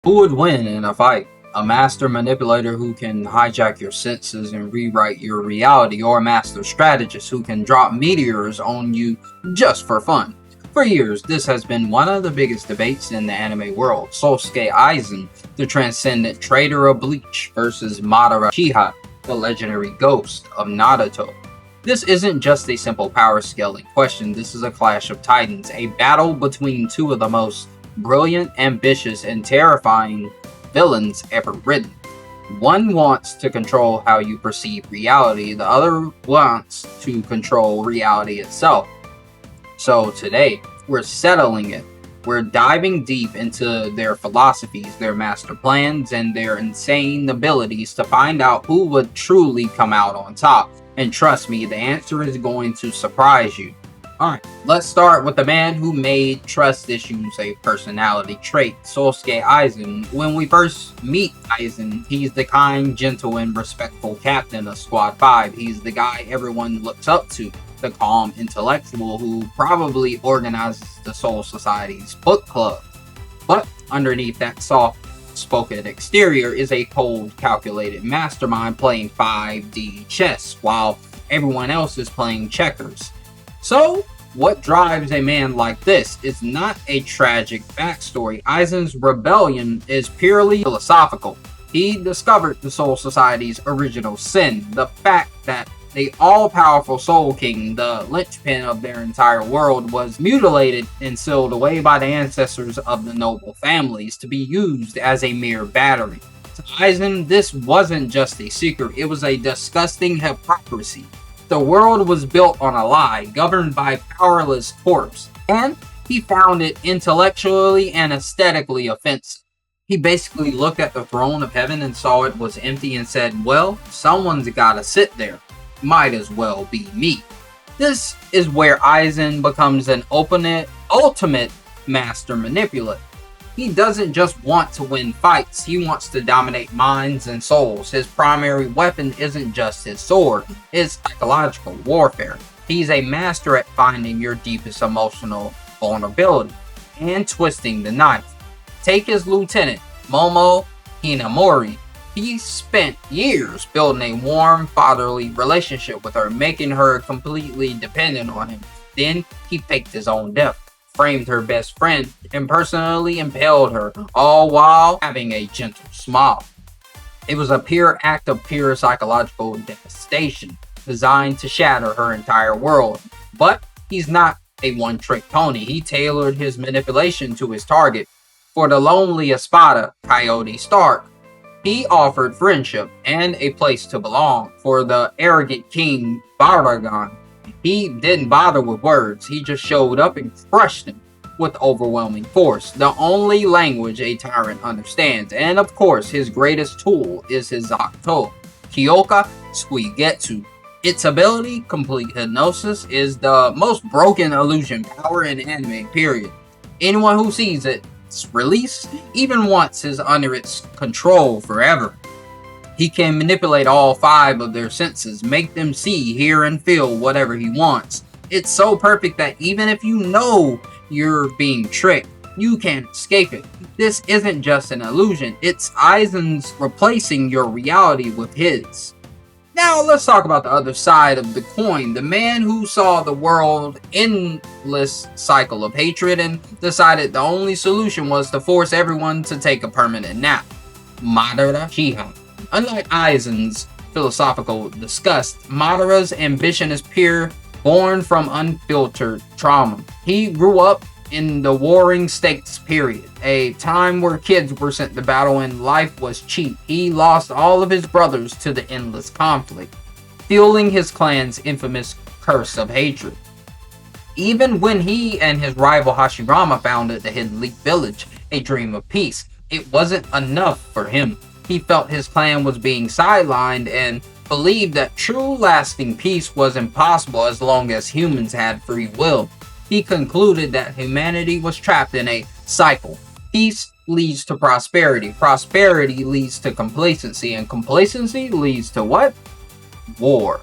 Who would win in a fight? A master manipulator who can hijack your senses and rewrite your reality, or a master strategist who can drop meteors on you just for fun? For years, this has been one of the biggest debates in the anime world. Sosuke Aizen, the transcendent traitor of bleach, versus Madara Uchiha, the legendary ghost of Naruto. This isn't just a simple power scaling question, this is a clash of titans, a battle between two of the most brilliant, ambitious, and terrifying villains ever written. One wants to control how you perceive reality, the other wants to control reality itself. So today, we're settling it. We're diving deep into their philosophies, their master plans, and their insane abilities to find out who would truly come out on top. And trust me, the answer is going to surprise you. Alright, let's start with the man who made trust issues a personality trait, Sosuke Aizen. When we first meet Aizen, he's the kind, gentle, and respectful captain of Squad 5. He's the guy everyone looks up to, the calm intellectual who probably organizes the Soul Society's book club. But underneath that soft-spoken exterior is a cold, calculated mastermind playing 5D chess, while everyone else is playing checkers. So, what drives a man like this is not a tragic backstory. Aizen's rebellion is purely philosophical. He discovered the Soul Society's original sin, the fact that the all-powerful Soul King, the linchpin of their entire world, was mutilated and sealed away by the ancestors of the noble families to be used as a mere battery. To Aizen, this wasn't just a secret, it was a disgusting hypocrisy. The world was built on a lie, governed by powerless corpse, and he found it intellectually and aesthetically offensive. He basically looked at the throne of heaven and saw it was empty and said, well, someone's gotta sit there. Might as well be me. This is where Aizen becomes an ultimate master manipulator. He doesn't just want to win fights, he wants to dominate minds and souls. His primary weapon isn't just his sword, it's psychological warfare. He's a master at finding your deepest emotional vulnerability and twisting the knife. Take his lieutenant, Momo Hinamori. He spent years building a warm, fatherly relationship with her, making her completely dependent on him. Then he faked his own death, framed her best friend, and personally impaled her, all while having a gentle smile. It was a pure act of pure psychological devastation, designed to shatter her entire world. But he's not a one-trick pony. He tailored his manipulation to his target. For the lonely Espada, Coyote Stark, he offered friendship and a place to belong. For the arrogant king, Baragon, he didn't bother with words, he just showed up and crushed him with overwhelming force, the only language a tyrant understands. And of course, his greatest tool is his Octo, Kyoka Suigetsu. Its ability, complete hypnosis, is the most broken illusion power in anime, period. Anyone who sees its release even wants is under its control forever. He can manipulate all 5 of their senses, make them see, hear, and feel whatever he wants. It's so perfect that even if you know you're being tricked, you can't escape it. This isn't just an illusion, it's Aizen's replacing your reality with his. Now let's talk about the other side of the coin, the man who saw the world endless cycle of hatred and decided the only solution was to force everyone to take a permanent nap. Madara Uchiha. Unlike Aizen's philosophical disgust, Madara's ambition is pure, born from unfiltered trauma. He grew up in the warring states period, a time where kids were sent to battle and life was cheap. He lost all of his brothers to the endless conflict, fueling his clan's infamous curse of hatred. Even when he and his rival Hashirama founded the Hidden Leaf Village, a dream of peace, it wasn't enough for him. He felt his clan was being sidelined and believed that true lasting peace was impossible as long as humans had free will. He concluded that humanity was trapped in a cycle. Peace leads to prosperity, prosperity leads to complacency, and complacency leads to what? War.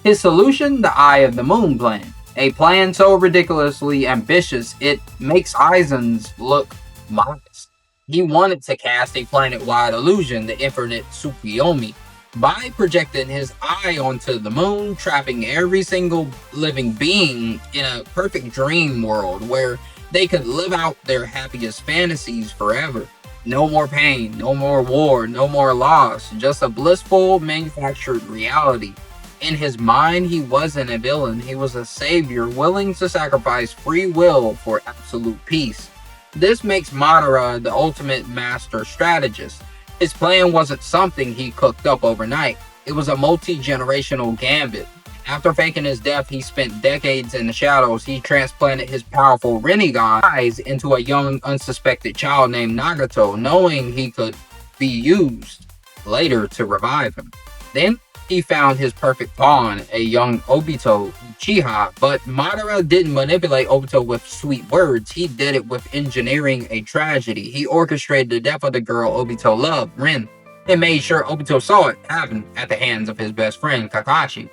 His solution? The Eye of the Moon plan. A plan so ridiculously ambitious it makes Aizen's look modest. He wanted to cast a planet-wide illusion, the infinite Tsukuyomi, by projecting his eye onto the moon, trapping every single living being in a perfect dream world where they could live out their happiest fantasies forever. No more pain, no more war, no more loss, just a blissful manufactured reality. In his mind, he wasn't a villain, he was a savior willing to sacrifice free will for absolute peace. This makes Madara the ultimate master strategist. His plan wasn't something he cooked up overnight, it was a multi-generational gambit. After faking his death, he spent decades in the shadows. He transplanted his powerful Rinnegan eyes into a young, unsuspected child named Nagato, knowing he could be used later to revive him. Then, he found his perfect pawn, a young Obito Uchiha, but Madara didn't manipulate Obito with sweet words, he did it with engineering a tragedy. He orchestrated the death of the girl Obito loved, Rin, and made sure Obito saw it happen at the hands of his best friend, Kakashi.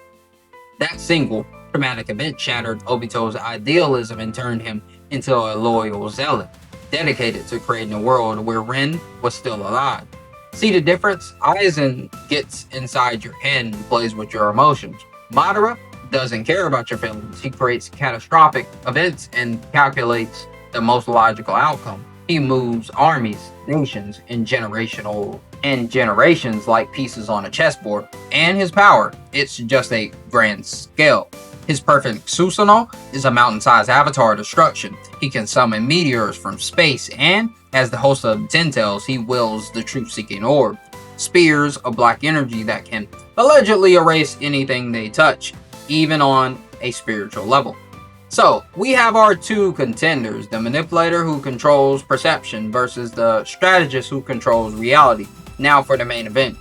That single traumatic event shattered Obito's idealism and turned him into a loyal zealot, dedicated to creating a world where Rin was still alive. See the difference? Aizen gets inside your head and plays with your emotions. Madara doesn't care about your feelings. He creates catastrophic events and calculates the most logical outcome. He moves armies, nations, and generations like pieces on a chessboard. And his power, it's just a grand scale. His perfect Susanoo is a mountain-sized avatar of destruction. He can summon meteors from space, and as the host of Ten Tails, he wields the truth-seeking orb, spears of black energy that can allegedly erase anything they touch, even on a spiritual level. So, we have our two contenders, the manipulator who controls perception versus the strategist who controls reality. Now for the main event.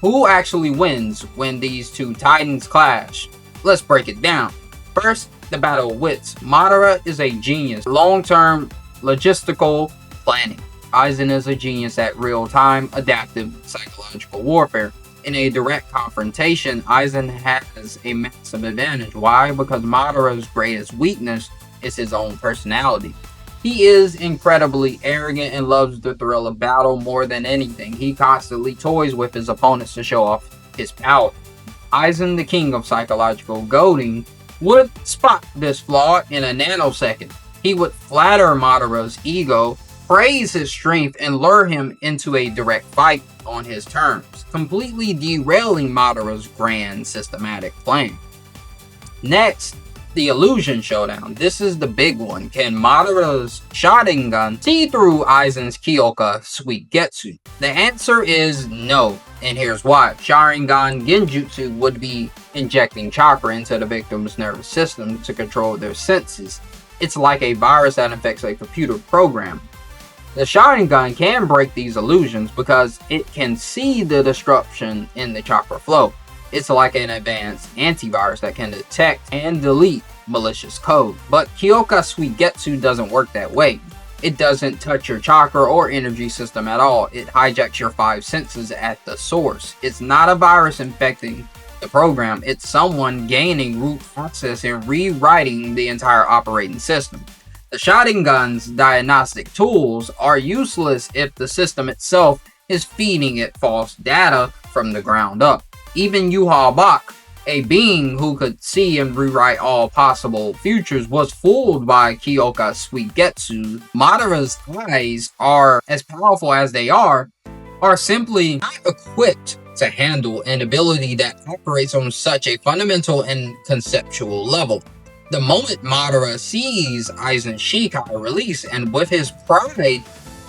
Who actually wins when these two titans clash? Let's break it down. First, the battle of wits. Madara is a genius. Long-term logistical planning. Aizen is a genius at real-time adaptive psychological warfare. In a direct confrontation, Aizen has a massive advantage. Why? Because Madara's greatest weakness is his own personality. He is incredibly arrogant and loves the thrill of battle more than anything. He constantly toys with his opponents to show off his power. Aizen, the king of psychological goading, would spot this flaw in a nanosecond. He would flatter Madara's ego, praise his strength, and lure him into a direct fight on his terms, completely derailing Madara's grand systematic plan. Next, the illusion showdown. This is the big one. Can Madara's Sharingan see through Aizen's Kyoka Suigetsu? The answer is no, and here's why. Sharingan Genjutsu would be injecting chakra into the victim's nervous system to control their senses. It's like a virus that infects a computer program. The Sharingan can break these illusions because it can see the disruption in the chakra flow. It's like an advanced antivirus that can detect and delete malicious code. But Kyoka Suigetsu doesn't work that way. It doesn't touch your chakra or energy system at all. It hijacks your five senses at the source. It's not a virus infecting the program. It's someone gaining root access and rewriting the entire operating system. The Sharingan's diagnostic tools are useless if the system itself is feeding it false data from the ground up. Even Yuha Bak, a being who could see and rewrite all possible futures, was fooled by Kyoka Suigetsu. Madara's eyes are, as powerful as they are simply not equipped to handle an ability that operates on such a fundamental and conceptual level. The moment Madara sees Aizen's Shikai release, and with his pride,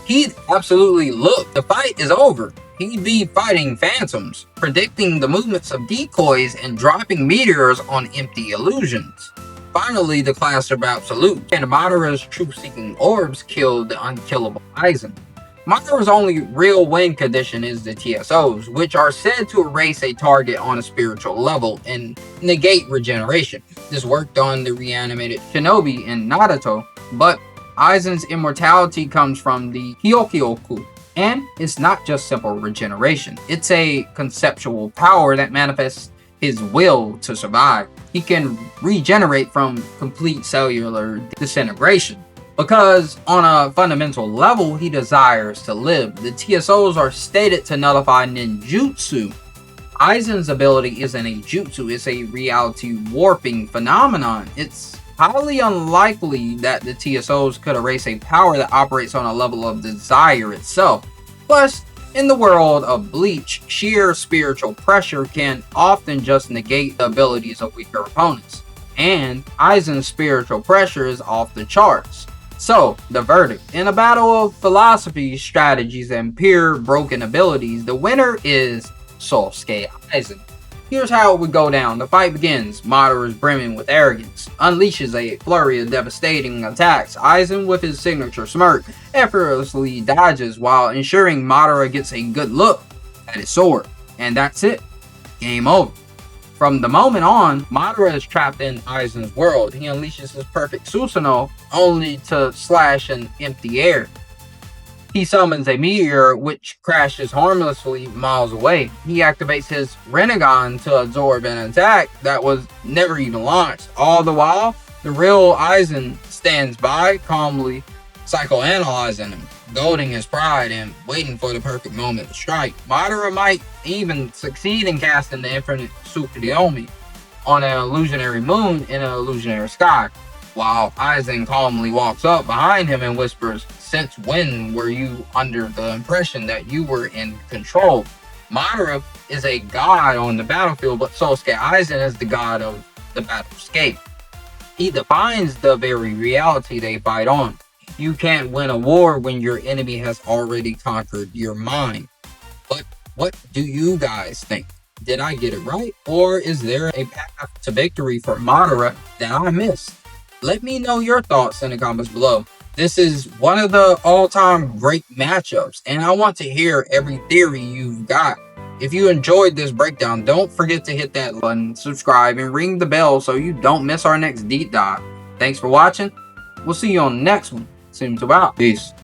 he'd absolutely look, the fight is over. He'd be fighting phantoms, predicting the movements of decoys and dropping meteors on empty illusions. Finally, the clash of absolute, and Madara's truth-seeking orbs killed the unkillable Aizen. Madara's only real win condition is the TSOs, which are said to erase a target on a spiritual level and negate regeneration. This worked on the reanimated shinobi in Naruto, but Aizen's immortality comes from the Hyokyoku. And it's not just simple regeneration. It's a conceptual power that manifests his will to survive. He can regenerate from complete cellular disintegration. Because on a fundamental level, he desires to live. The TSOs are stated to nullify ninjutsu. Aizen's ability isn't a jutsu, it's a reality warping phenomenon. It's highly unlikely that the TSOs could erase a power that operates on a level of desire itself. Plus, in the world of Bleach, sheer spiritual pressure can often just negate the abilities of weaker opponents. And Aizen's spiritual pressure is off the charts. So, the verdict. In a battle of philosophy, strategies, and pure broken abilities, the winner is Sosuke Aizen. Here's how it would go down. The fight begins. Madara is brimming with arrogance, unleashes a flurry of devastating attacks. Aizen, with his signature smirk, effortlessly dodges while ensuring Madara gets a good look at his sword. And that's it. Game over. From the moment on, Madara is trapped in Aizen's world. He unleashes his perfect Susanoo only to slash an empty air. He summons a meteor which crashes harmlessly miles away. He activates his Rinnegan to absorb an attack that was never even launched. All the while, the real Aizen stands by, calmly psychoanalyzing him, goading his pride and waiting for the perfect moment to strike. Madara might even succeed in casting the infinite Tsukuyomi on an illusionary moon in an illusionary sky, while Aizen calmly walks up behind him and whispers, "Since when were you under the impression that you were in control?" Madara is a god on the battlefield, but Sosuke Aizen is the god of the battlescape. He defines the very reality they fight on. You can't win a war when your enemy has already conquered your mind. But what do you guys think? Did I get it right? Or is there a path to victory for Madara that I missed? Let me know your thoughts in the comments below. This is one of the all-time great matchups, and I want to hear every theory you've got. If you enjoyed this breakdown, don't forget to hit that button, subscribe, and ring the bell so you don't miss our next deep dive. Thanks for watching. We'll see you on the next one. Seems about. Peace.